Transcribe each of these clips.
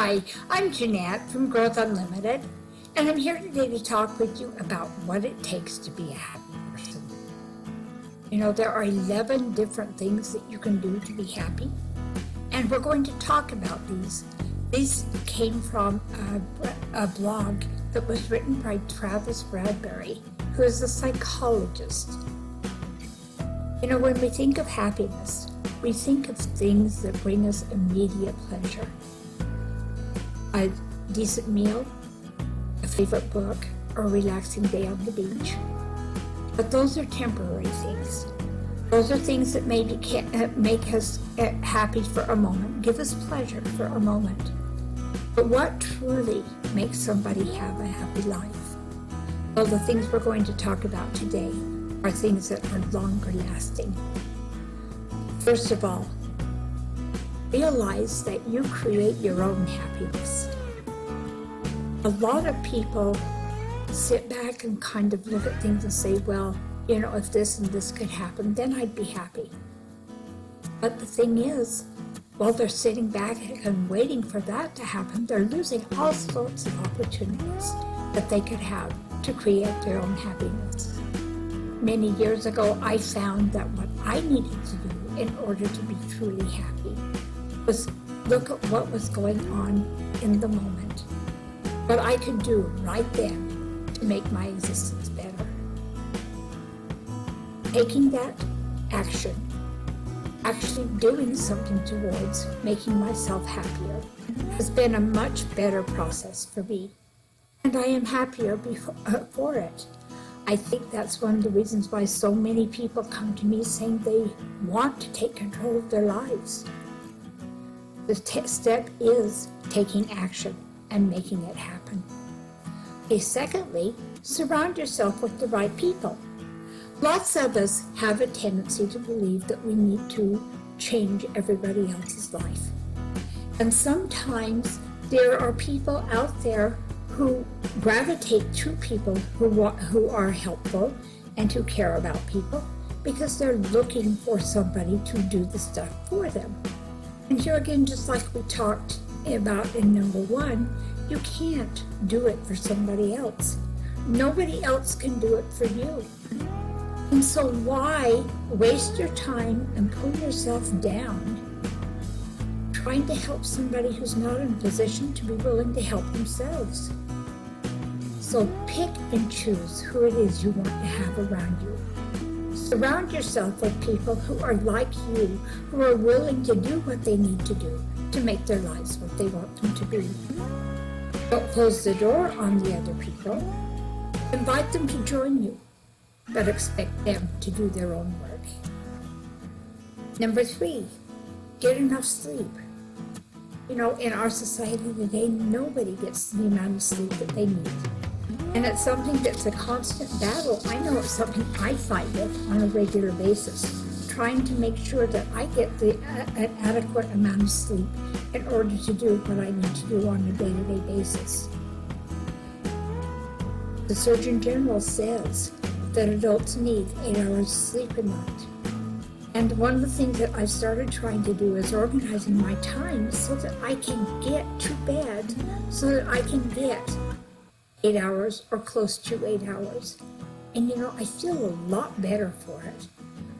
Hi, I'm Jeanette from Growth Unlimited, and I'm here today to talk with you about what it takes to be a happy person. You know, there are 11 different things that you can do to be happy, and we're going to talk about these. These came from a blog that was written by Travis Bradberry, who is a psychologist. You know, when we think of happiness, we think of things that bring us immediate pleasure. A decent meal, a favorite book, or a relaxing day on the beach. But those are temporary things. Those are things that maybe make us happy for a moment, give us pleasure for a moment. But what truly makes somebody have a happy life? Well, the things we're going to talk about today are things that are longer lasting. First of all, realize that you create your own happiness. A lot of people sit back and kind of look at things and say, well, you know, if this and this could happen, then I'd be happy. But the thing is, while they're sitting back and waiting for that to happen, they're losing all sorts of opportunities that they could have to create their own happiness. Many years ago, I found that what I needed to do in order to be truly happy was look at what was going on in the moment, what I could do right then to make my existence better. Taking that action, actually doing something towards making myself happier, has been a much better process for me, and I am happier for it. I think that's one of the reasons why so many people come to me saying they want to take control of their lives. The step is taking action and making it happen. Okay, secondly, surround yourself with the right people. Lots of us have a tendency to believe that we need to change everybody else's life. And sometimes there are people out there who gravitate to people who are helpful and who care about people because they're looking for somebody to do the stuff for them. And here again, just like we talked about in number one, you can't do it for somebody else. Nobody else can do it for you. And so why waste your time and pull yourself down trying to help somebody who's not in a position to be willing to help themselves? So pick and choose who it is you want to have around you. Surround yourself with people who are like you, who are willing to do what they need to do to make their lives what they want them to be. Don't close the door on the other people. Invite them to join you, but expect them to do their own work. Number 3, get enough sleep. You know, in our society today, nobody gets the amount of sleep that they need. And it's something that's a constant battle. I know it's something I fight with on a regular basis, trying to make sure that I get an adequate amount of sleep in order to do what I need to do on a day-to-day basis. The Surgeon General says that adults need 8 hours of sleep a night. And one of the things that I've started trying to do is organizing my time so that I can get to bed, so that I can get 8 hours or close to 8 hours. And you know, I feel a lot better for it.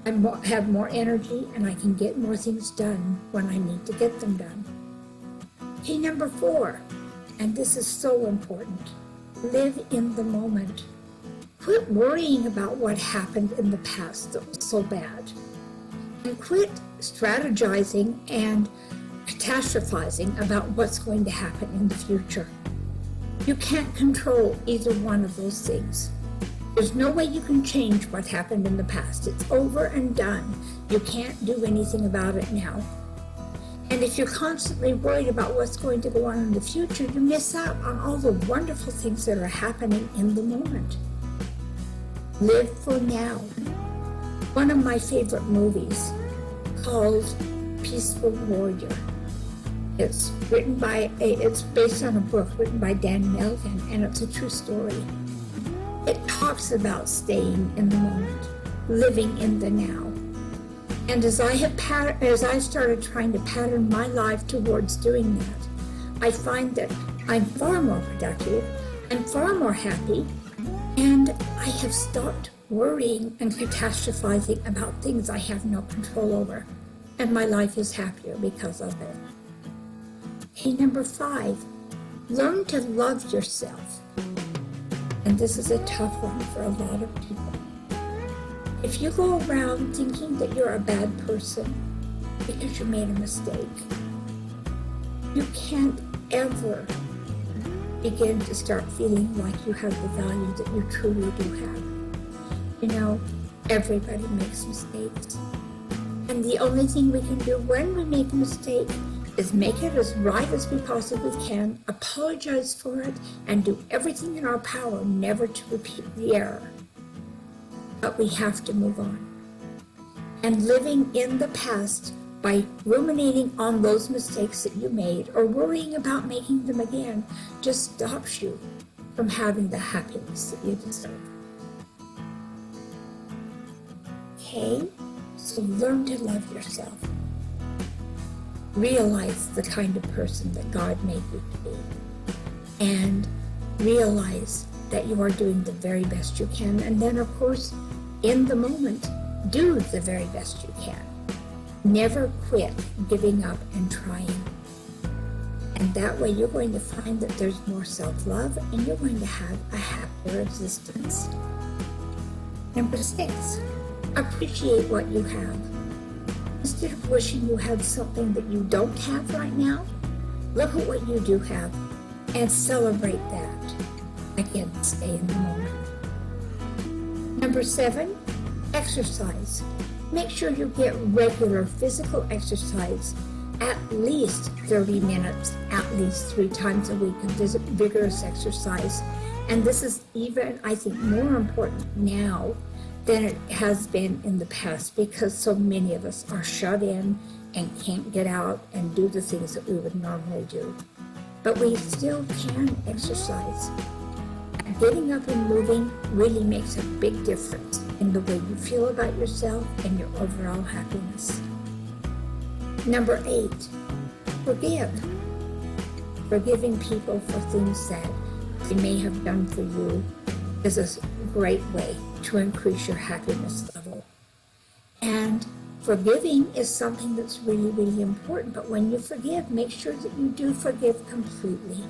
I have more energy and I can get more things done when I need to get them done. Okay, number 4, and this is so important, live in the moment. Quit worrying about what happened in the past that was so bad. And quit strategizing and catastrophizing about what's going to happen in the future. You can't control either one of those things. There's no way you can change what happened in the past. It's over and done. You can't do anything about it now. And if you're constantly worried about what's going to go on in the future, you miss out on all the wonderful things that are happening in the moment. Live for now. One of my favorite movies, called Peaceful Warrior. It's based on a book written by Dan Melvin, and it's a true story. It talks about staying in the moment, living in the now. And as I started trying to pattern my life towards doing that, I find that I'm far more productive, I'm far more happy, and I have stopped worrying and catastrophizing about things I have no control over, and my life is happier because of it. Okay, number 5, learn to love yourself. And this is a tough one for a lot of people. If you go around thinking that you're a bad person because you made a mistake, you can't ever begin to start feeling like you have the value that you truly do have. You know, everybody makes mistakes. And the only thing we can do when we make a mistake is make it as right as we possibly can, apologize for it, and do everything in our power never to repeat the error. But we have to move on. And living in the past by ruminating on those mistakes that you made or worrying about making them again just stops you from having the happiness that you deserve. Okay, so learn to love yourself. Realize the kind of person that God made you to be. And realize that you are doing the very best you can. And then, of course, in the moment, do the very best you can. Never quit giving up and trying. And that way you're going to find that there's more self-love and you're going to have a happier existence. Number 6, appreciate what you have. Instead of wishing you had something that you don't have right now, look at what you do have and celebrate that. Again, stay in the moment. Number 7, exercise. Make sure you get regular physical exercise, at least 30 minutes, at least 3 times a week of vigorous exercise. And this is even, I think, more important now than it has been in the past because so many of us are shut in and can't get out and do the things that we would normally do. But we still can exercise. Getting up and moving really makes a big difference in the way you feel about yourself and your overall happiness. Number 8, forgive. Forgiving people for things that they may have done for you is a great way to increase your happiness level. And forgiving is something that's really, really important. But when you forgive, make sure that you do forgive completely.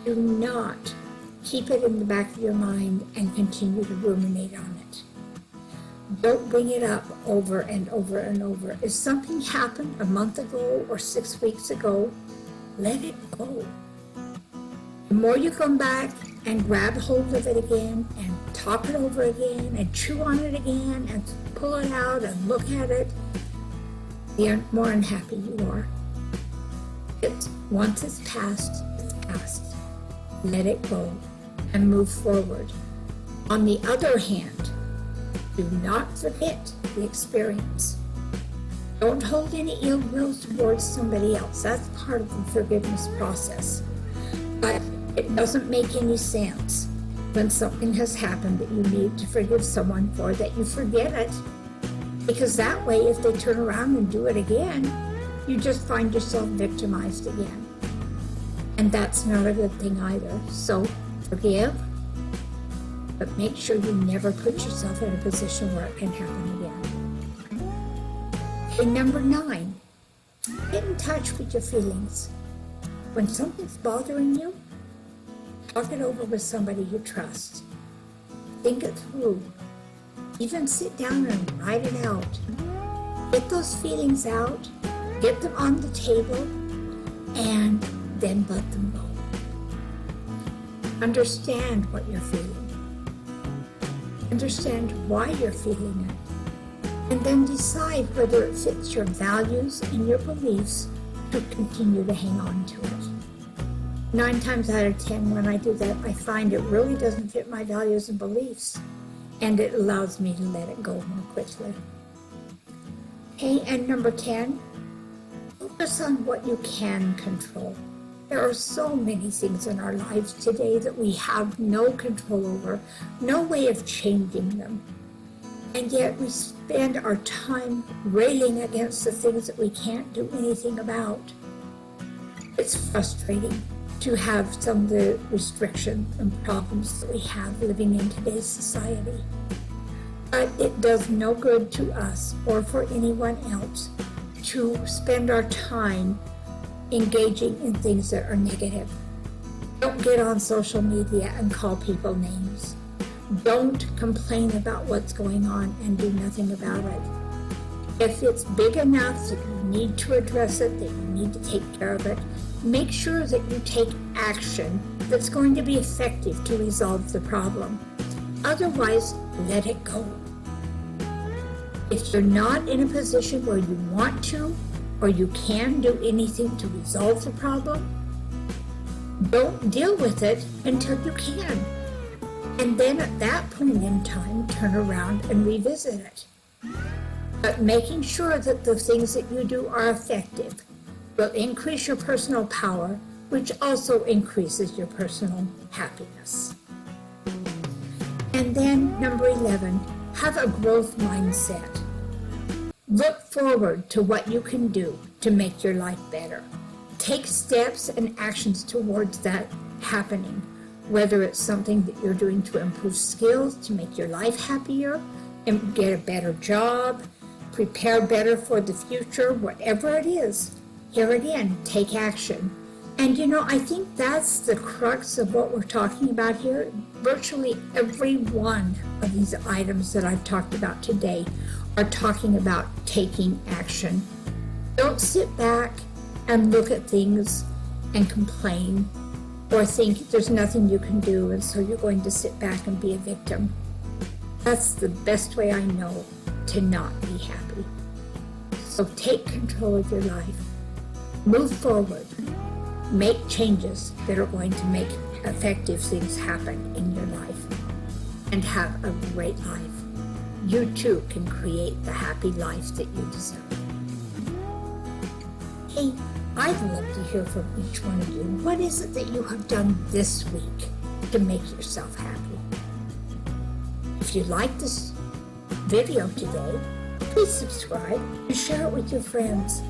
Do not keep it in the back of your mind and continue to ruminate on it. Don't bring it up over and over and over. If something happened a month ago or 6 weeks ago, let it go. The more you come back and grab hold of it again and talk it over again and chew on it again and pull it out and look at it, the more unhappy you are. Once it's past, it's past. Let it go and move forward. On the other hand, do not forget the experience. Don't hold any ill will towards somebody else. That's part of the forgiveness process. But it doesn't make any sense when something has happened that you need to forgive someone for, that you forget it. Because that way, if they turn around and do it again, you just find yourself victimized again. And that's not a good thing either. So forgive, but make sure you never put yourself in a position where it can happen again. Okay, number 9, get in touch with your feelings. When something's bothering you, talk it over with somebody you trust. Think it through. Even sit down and write it out. Get those feelings out, get them on the table, and then let them go. Understand what you're feeling. Understand why you're feeling it. And then decide whether it fits your values and your beliefs to continue to hang on to it. 9 times out of 10, when I do that, I find it really doesn't fit my values and beliefs, and it allows me to let it go more quickly. Okay, and number 10, focus on what you can control. There are so many things in our lives today that we have no control over, no way of changing them. And yet we spend our time railing against the things that we can't do anything about. It's frustrating to have some of the restrictions and problems that we have living in today's society. But it does no good to us or for anyone else to spend our time engaging in things that are negative. Don't get on social media and call people names. Don't complain about what's going on and do nothing about it. If it's big enough that you need to address it, that you need to take care of it, make sure that you take action that's going to be effective to resolve the problem. Otherwise, let it go. If you're not in a position where you want to or you can do anything to resolve the problem, don't deal with it until you can. And then at that point in time, turn around and revisit it. But making sure that the things that you do are effective will increase your personal power, which also increases your personal happiness. And then number 11, have a growth mindset. Look forward to what you can do to make your life better. Take steps and actions towards that happening, whether it's something that you're doing to improve skills, to make your life happier, and get a better job, prepare better for the future, whatever it is. Here again, take action. And I think that's the crux of what we're talking about here. Virtually every one of these items that I've talked about today are talking about taking action. Don't sit back and look at things and complain or think there's nothing you can do and so you're going to sit back and be a victim. That's the best way I know to not be happy. So take control of your life. Move forward. Make changes that are going to make effective things happen in your life. And have a great life. You too can create the happy life that you deserve. Hey, I'd love to hear from each one of you. What is it that you have done this week to make yourself happy? If you like this video today, please subscribe and share it with your friends.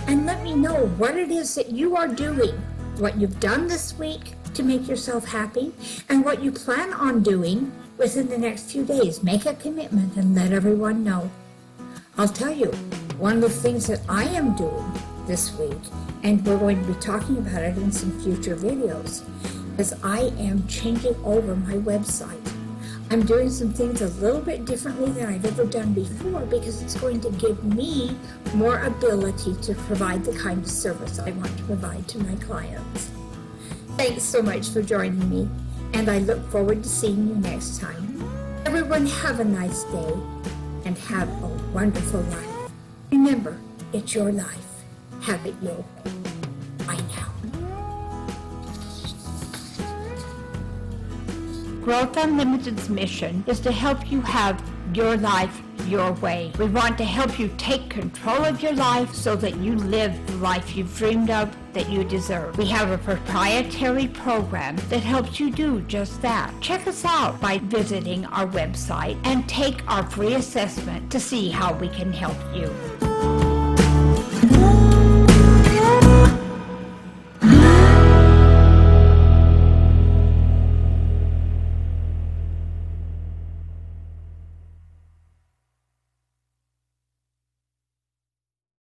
And let me know what it is that you are doing, what you've done this week to make yourself happy, and what you plan on doing within the next few days. Make a commitment and let everyone know. I'll tell you, one of the things that I am doing this week, and we're going to be talking about it in some future videos, is I am changing over my website. I'm doing some things a little bit differently than I've ever done before because it's going to give me more ability to provide the kind of service I want to provide to my clients. Thanks so much for joining me, and I look forward to seeing you next time. Everyone have a nice day and have a wonderful life. Remember, it's your life. Have it your way. Bye now. Growth Unlimited's mission is to help you have your life your way. We want to help you take control of your life so that you live the life you've dreamed of, that you deserve. We have a proprietary program that helps you do just that. Check us out by visiting our website and take our free assessment to see how we can help you.